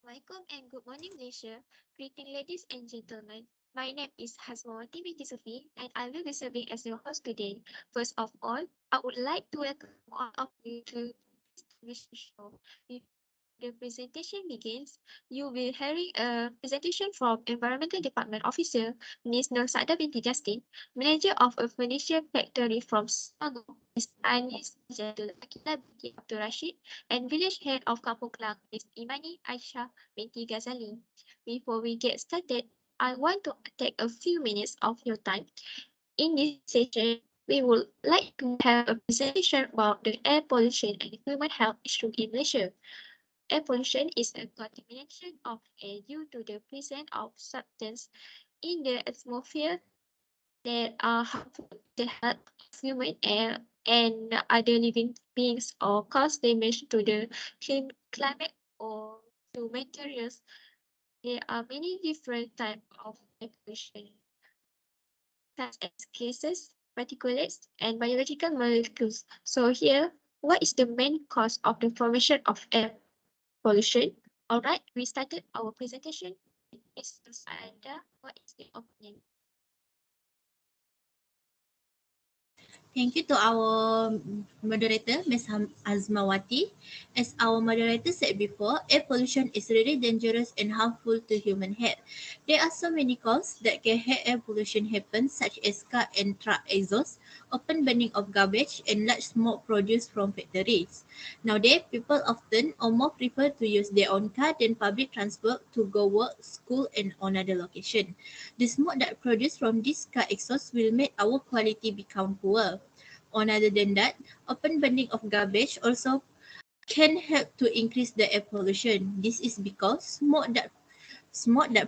Welcome and good morning, Malaysia. Greeting, ladies and gentlemen. My name is Hasmawati binti Sufi, and I will be serving as your host today. First of all, I would like to welcome all of you to this television show. Before the presentation begins, you will hearing a presentation from Environmental Department Officer Ms. Nur Sada binti Justin, Manager of a Furniture Factory from Selangor, Ms. Anis Jadul Akila binti Abdul Rashid, and Village Head of Kampung Klang, Ms. Imani Aisyah binti Ghazali. Before we get started, I want to take a few minutes of your time. In this session, we would like to have a presentation about the air pollution and human health issue in Malaysia. Air pollution is a contamination of air due to the presence of substances in the atmosphere that are harmful to the health of human air and other living beings or cause damage to the climate or to materials. There are many different types of air pollution, such as gases, particulates, and biological molecules. So here, what is the main cause of the formation of air pollution? Alright, we started our presentation. Mr. Saada, what is the opinion? Thank you to our moderator, Ms. Azmawati. As our moderator said before, air pollution is really dangerous and harmful to human health. There are so many causes that can have air pollution happen, such as car and truck exhaust, open burning of garbage, and large smoke produced from factories. Nowadays, people often or more prefer to use their own car than public transport to go work, school, and another location. The smoke that produced from this car exhaust will make our quality become poor. Other than that, open burning of garbage also can help to increase the air pollution. This is because smoke that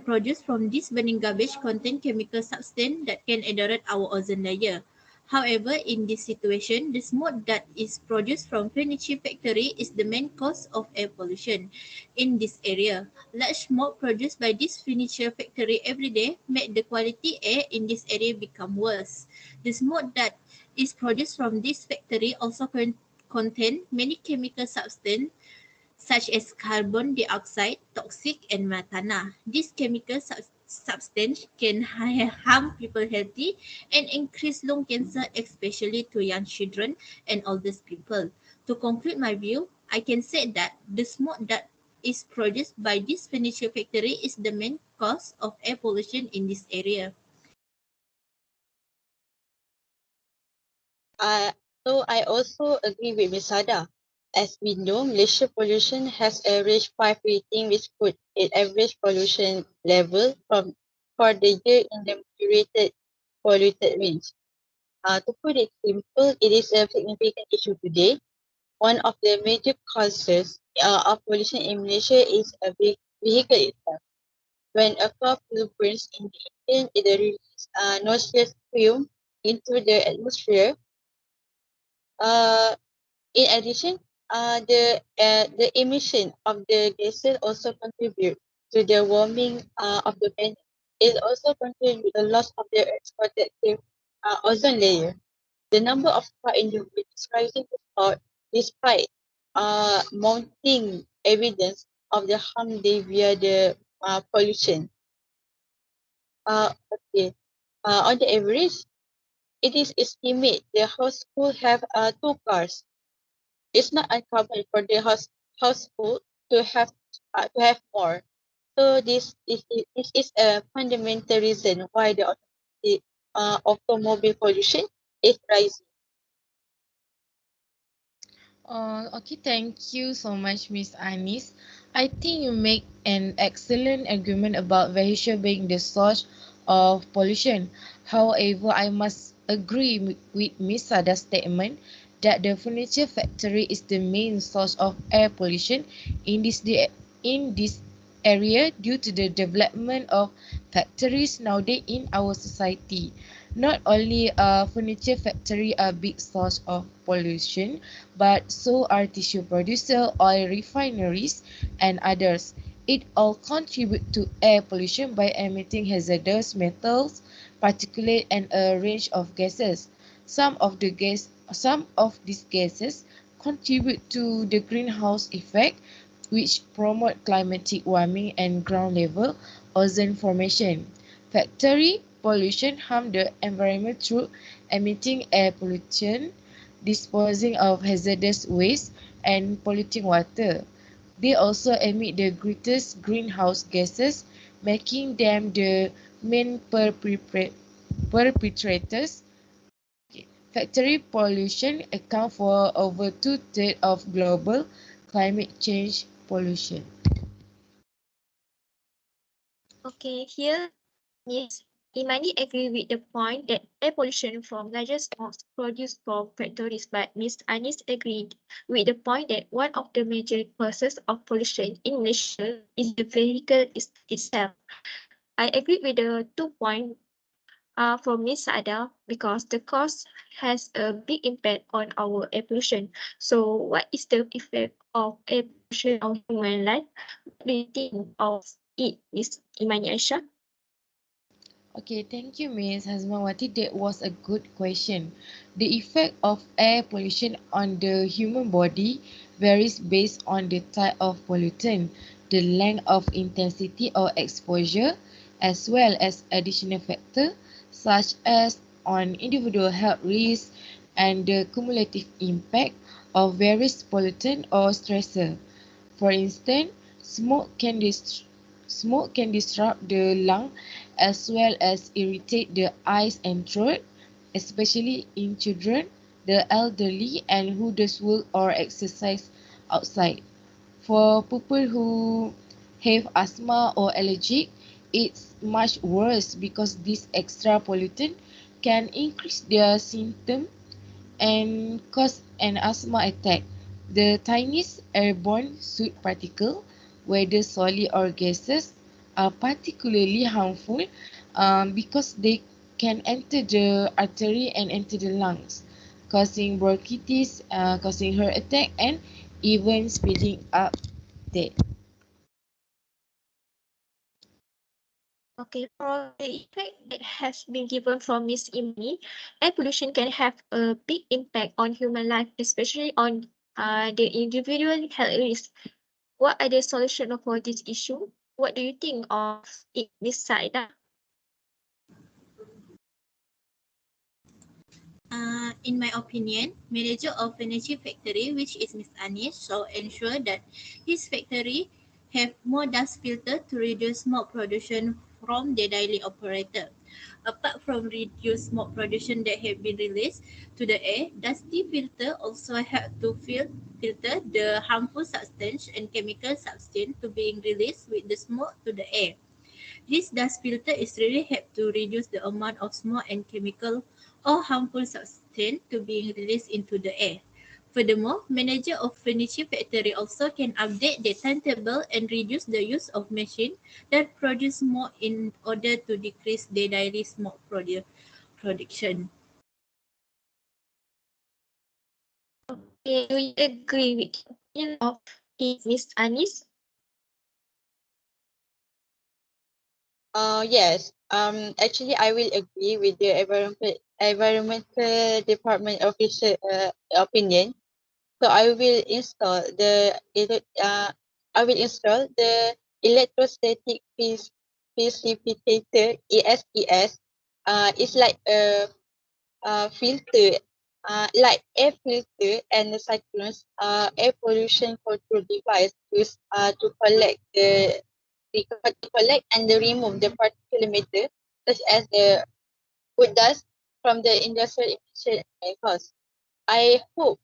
produced from this burning garbage contain chemical substance that can erode our ozone layer. However, in this situation, the smoke that is produced from furniture factory is the main cause of air pollution in this area. Large smoke produced by this furniture factory every day make the quality air in this area become worse. The smoke that is produced from this factory also contain many chemical substance such as carbon dioxide, toxic, and methanol. These chemical substances can harm people healthy and increase lung cancer, especially to young children and oldest people. To conclude my view, I can say that the smoke that is produced by this furniture factory is the main cause of air pollution in this area. Uh, so I also agree with Ms. Sada. As we know, Malaysia pollution has a range 5 rating which put its average pollution level for the year in the moderated polluted range. To put it simple, it is a significant issue today. One of the major causes of pollution in Malaysia is a vehicle itself. When a car fuel burns in the engine, it releases noxious fume into the atmosphere. Uh, In addition, the emission of the gases also contribute to the warming of the planet. It also contributes to the loss of the Earth's protective ozone layer. The number of cars in the world is rising despite mounting evidence of the harm they via the pollution. Okay. On the average, it is estimated the household have 2 cars. It's not uncommon for the household to have more. So this is a fundamental reason why the automobile pollution is rising. Okay, thank you so much, Miss Anis. I think you make an excellent argument about vehicle being the source of pollution. However, I must agree with Miss Sada's statement that the furniture factory is the main source of air pollution in this area due to the development of factories nowadays in our society. Not only a furniture factory a big source of pollution, but so are tissue producer, oil refineries, and others. It all contribute to air pollution by emitting hazardous metals, particulate, and a range of gases. Some of these gases contribute to the greenhouse effect, which promote climatic warming and ground level ozone formation. Factory pollution harm the environment through emitting air pollution, disposing of hazardous waste, and polluting water. They also emit the greatest greenhouse gases, making them the main perpetrators. Factory pollution account for over two-thirds of global climate change pollution. Okay, here, yes, Imani agree with the point that air pollution from larger smokes produced from factories, but Ms. Anis agreed with the point that one of the major causes of pollution in Malaysia is the vehicle itself. I agree with the 2 points from Ms. Sada because the cost has a big impact on our air pollution. So what is the effect of air pollution on human life? What do you think of it, Ms. Imani Aisha? Okay, thank you, Ms. Hazmawati. That was a good question. The effect of air pollution on the human body varies based on the type of pollutant, the length of intensity or exposure, as well as additional factors such as on individual health risks and the cumulative impact of various pollutant or stressor. For instance, smoke can disrupt the lung as well as irritate the eyes and throat, especially in children, the elderly, and who does work or exercise outside. For people who have asthma or allergic, it's much worse because this extra pollutant can increase their symptom and cause an asthma attack. The tiniest airborne soot particle, whether solid or gases, are particularly harmful because they can enter the artery and enter the lungs, causing bronchitis, causing heart attack, and even speeding up death. Okay, for the effect that has been given from Ms. Imani, air pollution can have a big impact on human life, especially on the individual health risk. What are the solutions for this issue? What do you think of it, Ms. Saida? In my opinion, manager of furniture factory, which is Miss Anis, shall ensure that his factory have more dust filter to reduce smoke production from the daily operator. Apart from reduced smoke production that have been released to the air, dusty filter also help to filter the harmful substance and chemical substance to being released with the smoke to the air. This dust filter is really help to reduce the amount of smoke and chemical or harmful substance to being released into the air. Furthermore, manager of furniture factory also can update the timetable and reduce the use of machine that produce smoke in order to decrease the daily smoke production. Do you agree with the opinion of Ms. Anis? Yes. Actually, I will agree with the environmental department official opinion. So I will install the electrostatic precipitator ESPS. It's like a filter, like air filter and the cyclones, air pollution control device used to collect and remove the particulate matter such as the wood dust from the industrial emission exhaust. I hope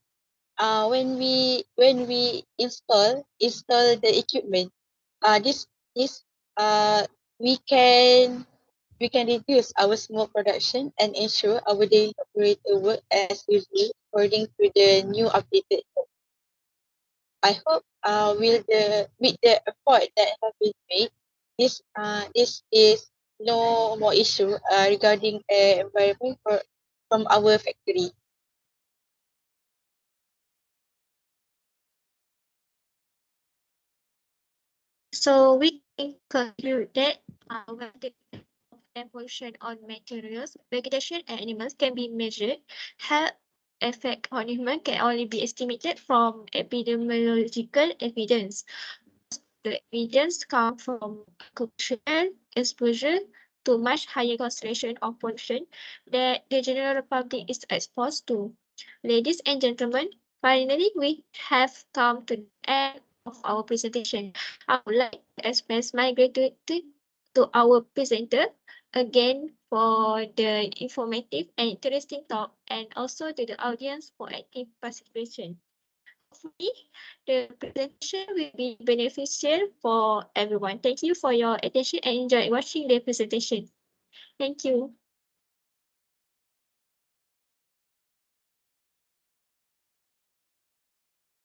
when we install the equipment, this we can we can reduce our smoke production and ensure our daily operator work as usual according to the new updated. I hope with the effort that have been made, this is no more issue regarding environment from our factory. So we can conclude that when the effect of air pollution on materials, vegetation, and animals can be measured, health effect on human can only be estimated from epidemiological evidence. The evidence comes from cultural exposure to much higher concentration of pollution that the general public is exposed to. Ladies and gentlemen, finally we have come to the end of our presentation. I would like to express my gratitude to our presenter again for the informative and interesting talk, and also to the audience for active participation. Hopefully, the presentation will be beneficial for everyone. Thank you for your attention and enjoy watching the presentation. Thank you.